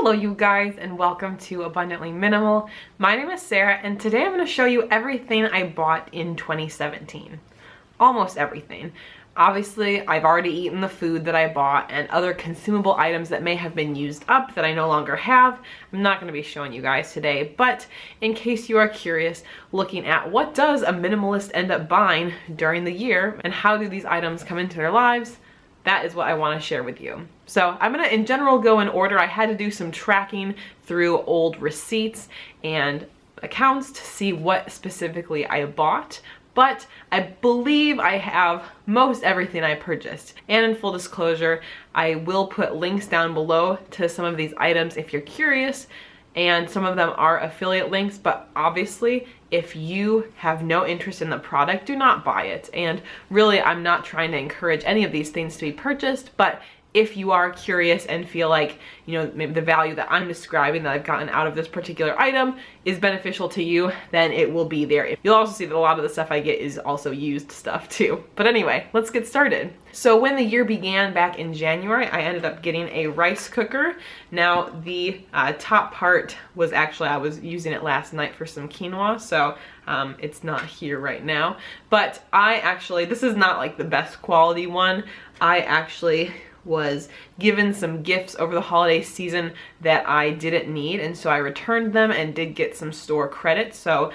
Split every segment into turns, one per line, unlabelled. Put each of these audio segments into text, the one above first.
Hello you guys, and welcome to Abundantly Minimal. My name is Sarah, and today I'm going to show you everything I bought in 2017. Almost everything. Obviously, I've already eaten the food that I bought and other consumable items that may have been used up that I no longer have. I'm not going to be showing you guys today, but in case you are curious, looking at what does a minimalist end up buying during the year and how do these items come into their lives, that is what I want to share with you. So I'm gonna in general go in order. I had to do some tracking through old receipts and accounts to see what specifically I bought, but I believe I have most everything I purchased. And in full disclosure, I will put links down below to some of these items if you're curious, and some of them are affiliate links, but obviously if you have no interest in the product, do not buy it. And really, I'm not trying to encourage any of these things to be purchased, but if you are curious and feel like, you know, maybe the value that I'm describing that I've gotten out of this particular item is beneficial to you, then it will be there. You'll also see that a lot of the stuff I get is also used stuff too. But anyway, let's get started. So when the year began back in January, I ended up getting a rice cooker. Now the top part was actually, I was using it last night for some quinoa, so it's not here right now. But I actually, this is not like the best quality one. I actually was given some gifts over the holiday season that I didn't need, and so I returned them and did get some store credit. So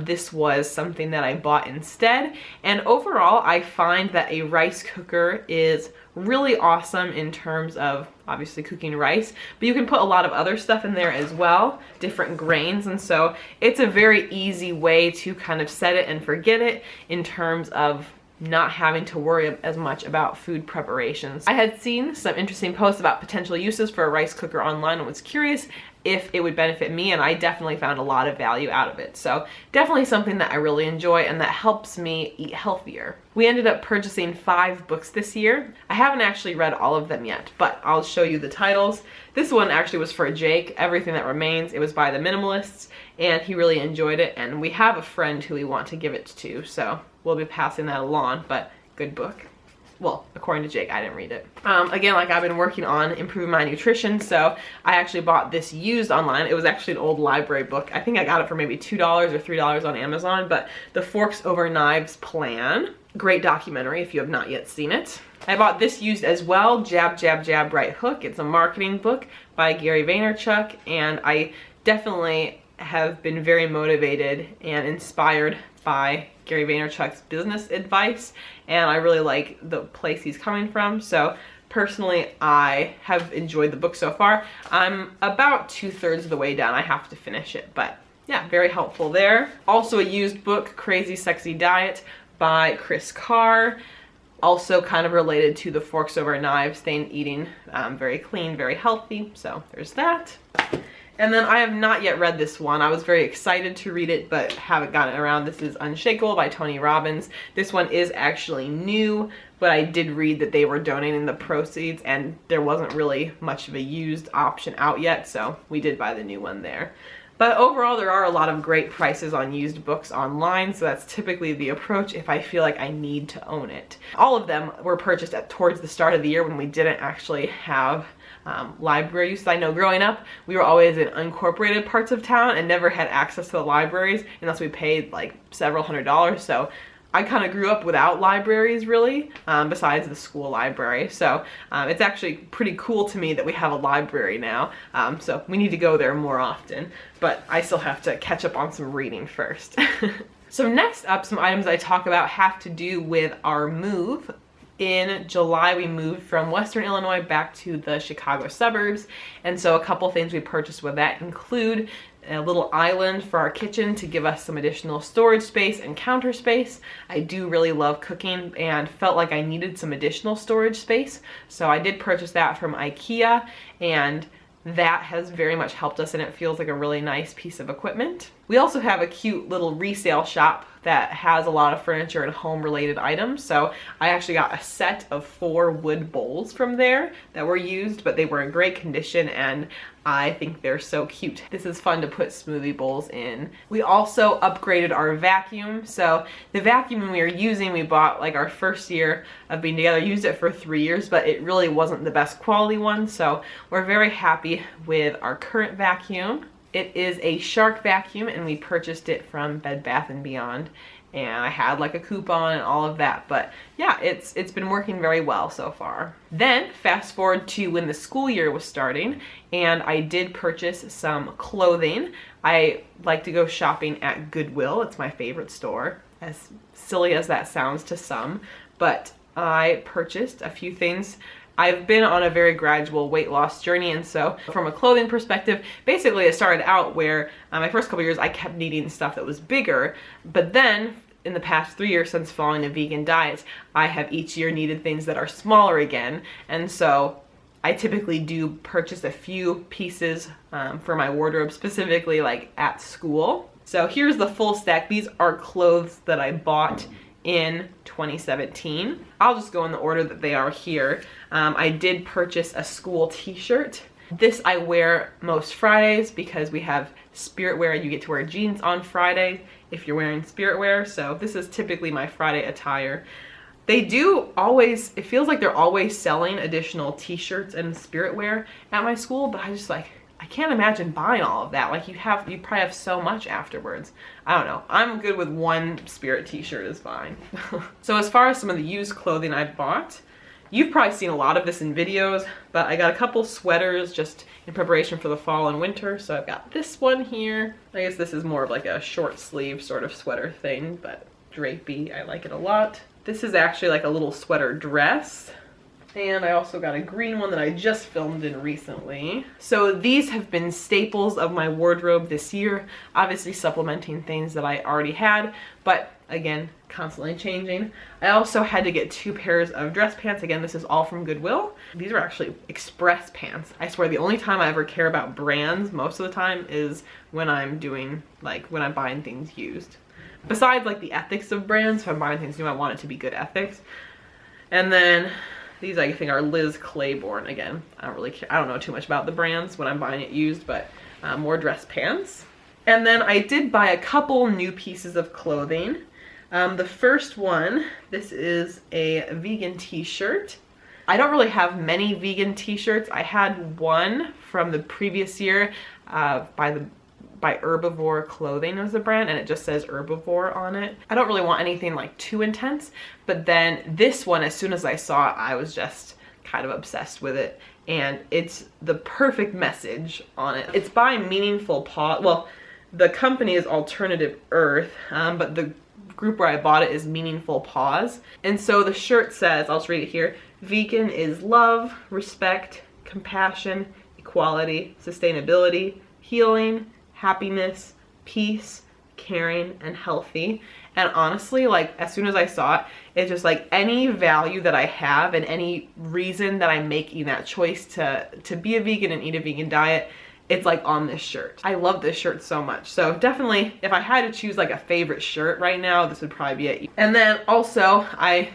this was something that I bought instead. And overall, I find that a rice cooker is really awesome in terms of obviously cooking rice, but you can put a lot of other stuff in there as well, different grains, and so it's a very easy way to kind of set it and forget it in terms of not having to worry as much about food preparations. I had seen some interesting posts about potential uses for a rice cooker online and was curious if it would benefit me, and I definitely found a lot of value out of it. So definitely something that I really enjoy and that helps me eat healthier. We ended up purchasing 5 books this year. I haven't actually read all of them yet, but I'll show you the titles. This one actually was for Jake, Everything That Remains. It was by the Minimalists, and he really enjoyed it, and we have a friend who we want to give it to, so we'll be passing that along, but good book. Well, according to Jake, I didn't read it. Again, like I've been working on improving my nutrition, so I actually bought this used online. It was actually an old library book. I think I got it for maybe $2 or $3 on Amazon, but The Forks Over Knives Plan. Great documentary if you have not yet seen it. I bought this used as well, Jab, Jab, Jab, Right Hook. It's a marketing book by Gary Vaynerchuk, and I definitely have been very motivated and inspired by Gary Vaynerchuk's business advice, and I really like the place he's coming from. So personally, I have enjoyed the book so far. I'm about 2/3 of the way down. I have to finish it, but yeah, very helpful there. Also a used book, Crazy Sexy Diet by Chris Carr. Also kind of related to the Forks Over Knives thing, eating very clean, very healthy. So there's that. And then I have not yet read this one. I was very excited to read it, but haven't gotten around. This is Unshakable by Tony Robbins. This one is actually new, but I did read that they were donating the proceeds, and there wasn't really much of a used option out yet, so we did buy the new one there. But overall, there are a lot of great prices on used books online, so that's typically the approach if I feel like I need to own it. All of them were purchased towards the start of the year when we didn't actually have library use. I know growing up, we were always in unincorporated parts of town and never had access to the libraries unless we paid like several $100s. So I kind of grew up without libraries really, besides the school library. So it's actually pretty cool to me that we have a library now. So we need to go there more often, but I still have to catch up on some reading first. So next up, some items I talk about have to do with our move. In July, we moved from Western Illinois back to the Chicago suburbs, and so a couple things we purchased with that include a little island for our kitchen to give us some additional storage space and counter space. I do really love cooking and felt like I needed some additional storage space, so I did purchase that from IKEA, and that has very much helped us, and it feels like a really nice piece of equipment. We also have a cute little resale shop that has a lot of furniture and home related items. So I actually got a set of 4 wood bowls from there that were used, but they were in great condition and I think they're so cute. This is fun to put smoothie bowls in. We also upgraded our vacuum. So the vacuum we were using, we bought like our first year of being together, used it for 3 years, but it really wasn't the best quality one. So we're very happy with our current vacuum. It is a Shark vacuum and we purchased it from Bed Bath & Beyond. And I had like a coupon and all of that, but yeah, it's been working very well so far. Then fast forward to when the school year was starting and I did purchase some clothing. I like to go shopping at Goodwill. It's my favorite store, as silly as that sounds to some, but I purchased a few things. I've been on a very gradual weight loss journey, and so from a clothing perspective, basically it started out where my first couple years I kept needing stuff that was bigger, but then in the past 3 years since following a vegan diet, I have each year needed things that are smaller again, and so I typically do purchase a few pieces for my wardrobe, specifically like at school. So here's the full stack. These are clothes that I bought in 2017. I'll just go in the order that they are here. I did purchase a school t-shirt. This I wear most Fridays because we have spirit wear. You get to wear jeans on Friday if you're wearing spirit wear. So this is typically my Friday attire. They do always, it feels like they're always selling additional t-shirts and spirit wear at my school, but I can't imagine buying all of that. Like you probably have so much afterwards. I don't know. I'm good with one spirit t-shirt is fine. So as far as some of the used clothing I bought, you've probably seen a lot of this in videos, but I got a couple sweaters just in preparation for the fall and winter. So I've got this one here. I guess this is more of like a short sleeve sort of sweater thing, but drapey, I like it a lot. This is actually like a little sweater dress. And I also got a green one that I just filmed in recently. So these have been staples of my wardrobe this year, obviously supplementing things that I already had, but again, constantly changing. I also had to get 2 pairs of dress pants. Again, this is all from Goodwill. These are actually Express pants. I swear the only time I ever care about brands most of the time is when I'm doing, like when I'm buying things used. Besides like the ethics of brands, if I'm buying things new, I want it to be good ethics. And then these I think are Liz Claiborne. Again, I don't really care. I don't know too much about the brands when I'm buying it used, but more dress pants. And then I did buy a couple new pieces of clothing. The first one, this is a vegan t-shirt. I don't really have many vegan t-shirts. I had one from the previous year by Herbivore Clothing was the brand, and it just says Herbivore on it. I don't really want anything like too intense, but then this one, as soon as I saw it, I was just kind of obsessed with it, and it's the perfect message on it. It's by Meaningful Paws. Well, the company is Alternative Earth, but the group where I bought it is Meaningful Paws. And so the shirt says, I'll just read it here, vegan is love, respect, compassion, equality, sustainability, healing, happiness, peace, caring, and healthy. And honestly, like as soon as I saw it, it's just like any value that I have and any reason that I'm making that choice to be a vegan and eat a vegan diet, it's like on this shirt. I love this shirt so much. So definitely, if I had to choose like a favorite shirt right now, this would probably be it. And then also, I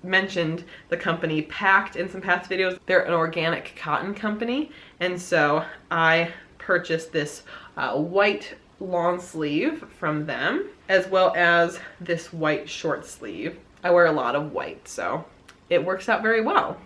mentioned the company Packed in some past videos. They're an organic cotton company. And so I purchased this white long sleeve from them, as well as this white short sleeve. I wear a lot of white, so it works out very well.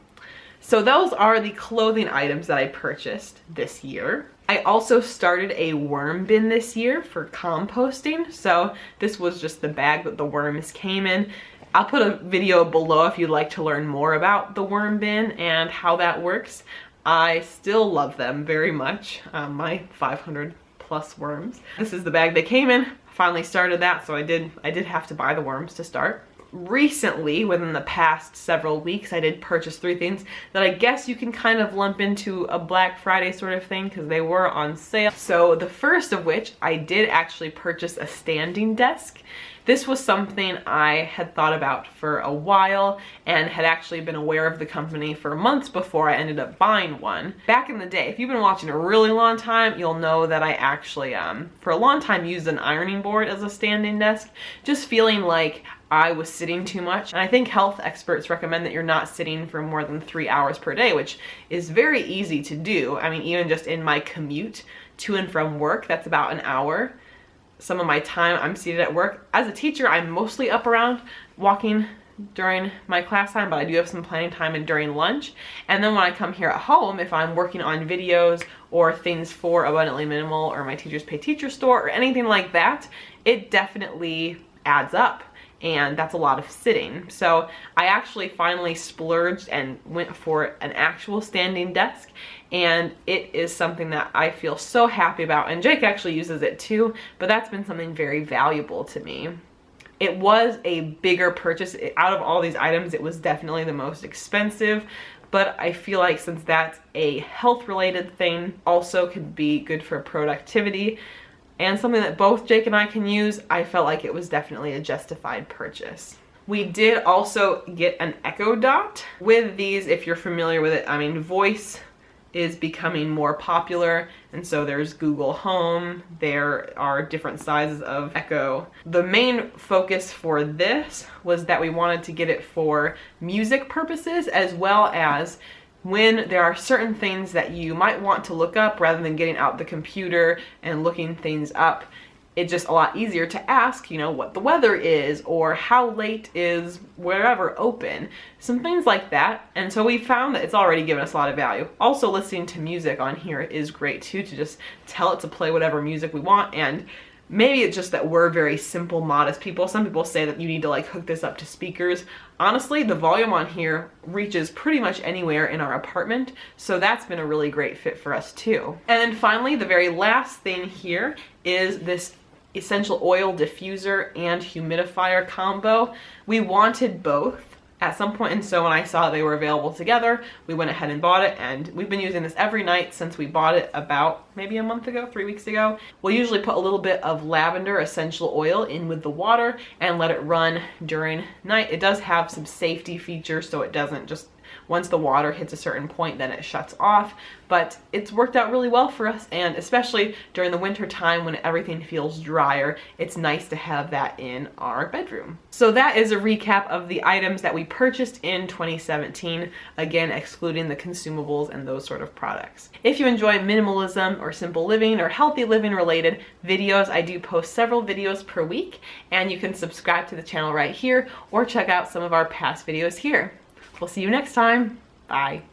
So those are the clothing items that I purchased this year. I also started a worm bin this year for composting. So this was just the bag that the worms came in. I'll put a video below if you'd like to learn more about the worm bin and how that works. I still love them very much, my 500 plus worms. This is the bag they came in. Finally started that, so I did have to buy the worms to start. recently, within the past several weeks, I did purchase 3 things that I guess you can kind of lump into a Black Friday sort of thing because they were on sale. So the first of which, I did actually purchase a standing desk. This was something I had thought about for a while and had actually been aware of the company for months before I ended up buying one. Back in the day, if you've been watching a really long time, you'll know that I actually, for a long time, used an ironing board as a standing desk, just feeling like I was sitting too much. And I think health experts recommend that you're not sitting for more than 3 hours per day, which is very easy to do. I mean, even just in my commute to and from work, that's about an hour. Some of my time I'm seated at work. As a teacher, I'm mostly up around walking during my class time, but I do have some planning time and during lunch. And then when I come here at home, if I'm working on videos or things for Abundantly Minimal or my Teachers Pay Teacher store or anything like that, it definitely adds up. And that's a lot of sitting. So I actually finally splurged and went for an actual standing desk, and it is something that I feel so happy about, and Jake actually uses it too, but that's been something very valuable to me. It was a bigger purchase. Out of all these items, it was definitely the most expensive, but I feel like since that's a health related thing, also could be good for productivity, and something that both Jake and I can use, I felt like it was definitely a justified purchase. We did also get an Echo Dot. With these, if you're familiar with it, I mean, voice is becoming more popular, and so there's Google Home, there are different sizes of Echo. The main focus for this was that we wanted to get it for music purposes, as well as when there are certain things that you might want to look up rather than getting out the computer and looking things up. It's just a lot easier to ask, you know, what the weather is or how late is wherever open, some things like that. And so we found that it's already given us a lot of value. Also, listening to music on here is great too, to just tell it to play whatever music we want. And maybe it's just that we're very simple, modest people. Some people say that you need to like hook this up to speakers. Honestly, the volume on here reaches pretty much anywhere in our apartment, so that's been a really great fit for us too. And then finally, the very last thing here is this essential oil diffuser and humidifier combo. We wanted both at some point, and so when I saw they were available together, we went ahead and bought it, and we've been using this every night since we bought it about maybe a month ago, 3 weeks ago. We'll usually put a little bit of lavender essential oil in with the water and let it run during night. It does have some safety features, so it doesn't just, once the water hits a certain point, then it shuts off. But it's worked out really well for us, and especially during the winter time when everything feels drier, it's nice to have that in our bedroom. So that is a recap of the items that we purchased in 2017, again excluding the consumables and those sort of products. If you enjoy minimalism or simple living or healthy living related videos, I do post several videos per week, and you can subscribe to the channel right here or check out some of our past videos here. We'll see you next time. Bye.